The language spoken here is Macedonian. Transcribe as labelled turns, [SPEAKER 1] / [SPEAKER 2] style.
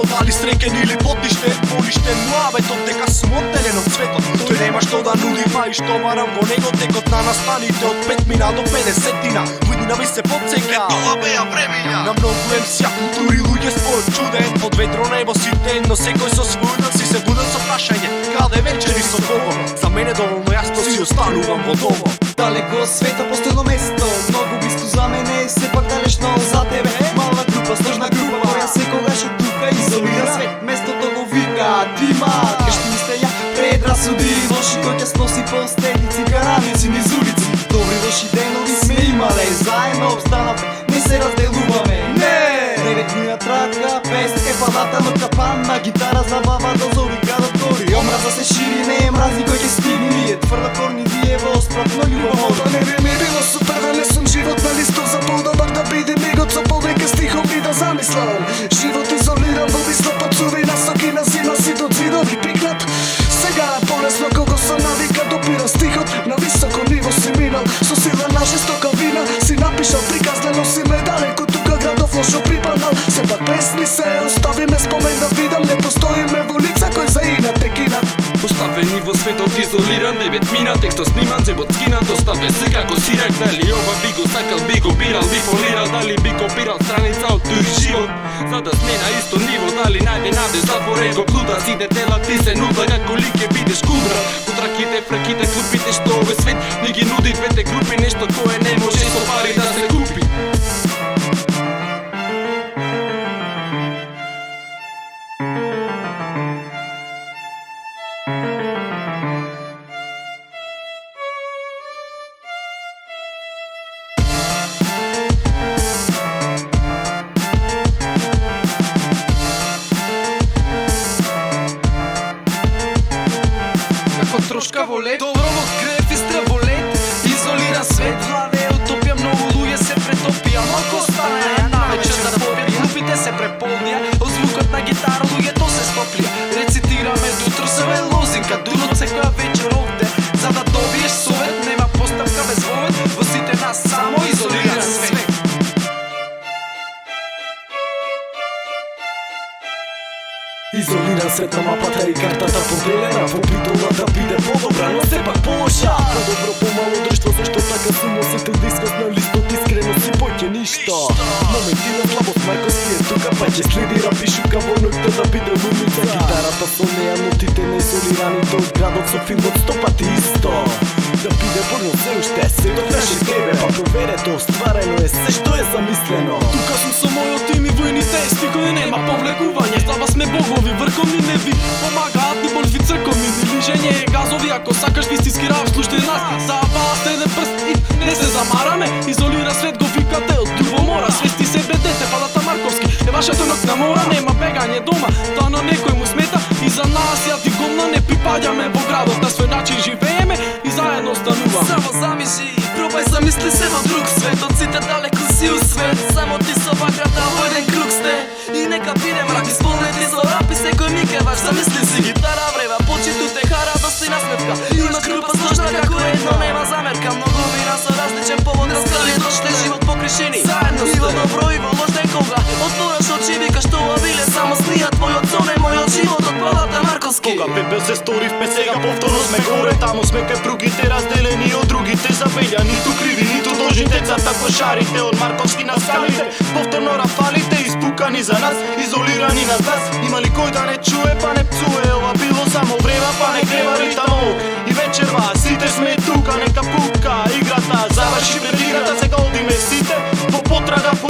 [SPEAKER 1] Дали среќен или потиште, поништен муабетот дека смотелен од светот. Тој нема што да нуди, па и што барам во него текот на настаните од 5 мина до 50-тина. Година ми се подсека, тоа беа времиња. На многу емсија култури луѓе спојот чуден, под ветро небо сите, но секој со својот си се буден со прашање каде вечери со кого. За мене доволно јасно си останувам во домо.
[SPEAKER 2] Далеко од света постојно место, многу близко за мене и сепак далечно за тебе. Мала група, сложна група, која секогаш од тука изолира свет. Местото го вика Дима, кашти мислења, предрасуди, лоши кој ќе сноси последици, караници низ улици. Добри лоши денови сме имале, заедно обстанавме, не се разделуваме. Не! 9 мина трака, песен е палата, но капана, гитара забава до зори, градот гори. Омраза се шири, не е мрази кој ќе стигни, ние тврда корни вие во спратно љубово.
[SPEAKER 3] Не би ми било супер да не сум живот на листов, за подобар да биде мигот со повеќе стихови да замислам. Живот изолиран во мисла, пацуви насоки на зима си до зидови пикнат. Сега е полесно кого се навика, допира стихот на високо ниво си минал. Со сила на жестока вина си напишал приказ, не носи ме далеко тука градов лошо припаднал. Сепак песни се оставиме спомен да видам, не постоиме во лица кој за инат текинат.
[SPEAKER 4] Оставени во светот изолиран, 9 мина текстот сниман, зебот скинат, оставе се како сирак. Дали ова би го сакал, би го бирал, би фолирал, дали би копирал страница од тој живот, за да сме на исто ниво. Дали најде наде затворен го плуда, сите тела ти се нуда, како ли ќе бидеш кудра. Потраките, фраките, клупите што овој свет ни ги нуди, двете групи, нешто кое не може со пари да се купи.
[SPEAKER 2] Трошка волет, добро во крев и страволет, изолиран свет, главе утопија, многу луѓе се претопија, малку останаја навечер да попијат, групите се преполнија, од звукот на гитара луѓето се стоплија. Рецитираме дотро се лозинка, дурот секоја вечер овде, за да добиеш совет, нема поставка без вовет, во сите нас само изолиран свет.
[SPEAKER 3] Изолиран свет на мапата и картата поделена, во притола да биде подобра, но сепак полоша. Подобро помало друштво, зашто така сум носител дискос на листот, искрено си поќе ништо. Моменти на слабост, Марковски е тука, па ќе следи рап и шука во ноќта да биде лумица. Гитарата со неа, нотите на изолираните од градот со филмот 100 пати исто. Да биде бурно се уште, се довреше тебе, па проверето, остварено е се што е замислено.
[SPEAKER 4] Тука сум со мојот тим и војните, стикови нема повлекување, слаба сме богови, врховни не ви помагаат ни болфи црковни, ни лижење е газови, ако сакаш вистински рап, слушај нас, забава се еден прст и не се замараме, изолира свет го викате од љубомора, свести себе дете, палата Марковски, е вашето ноќна мора, нема бегање дома, тоа на некој му смета, и за нас ја ти гомна не припаѓаме во градот, на свој начин живееме и заедно остануваме.
[SPEAKER 2] Само замисли, пробај замисли се во друг свет, од сите далеко си усвет, само ти со вакрата во еден круг сте, и нека биде мрак исполнети со рап и секој миг е ваш, замисли си гитара врева, почиту теха радост и насмевка, има група сложна како едно, нема замерка, многу вина со различен повод, раскали дошле живот по кришини, заедно и во добро и во лош некога, отвораш очи викаш тоа биле само сни, а твојот сон е мојот живот од палата Марковски.
[SPEAKER 1] Кога пепел се стори в сега повторно сме горе, таму сме кај другите разделени од другите забелја, ниту криви, ниту должни децата кошарите од Марковски на скалите, повторно рафалите испукани за нас, изолирани на нас. Има ли кој да не чуе, па не пцуе, ова било само време, па не грева ритамов. И вечерва, сите сме тука, нека пука играта, заврши пред играта, сега одиме сите во потрага по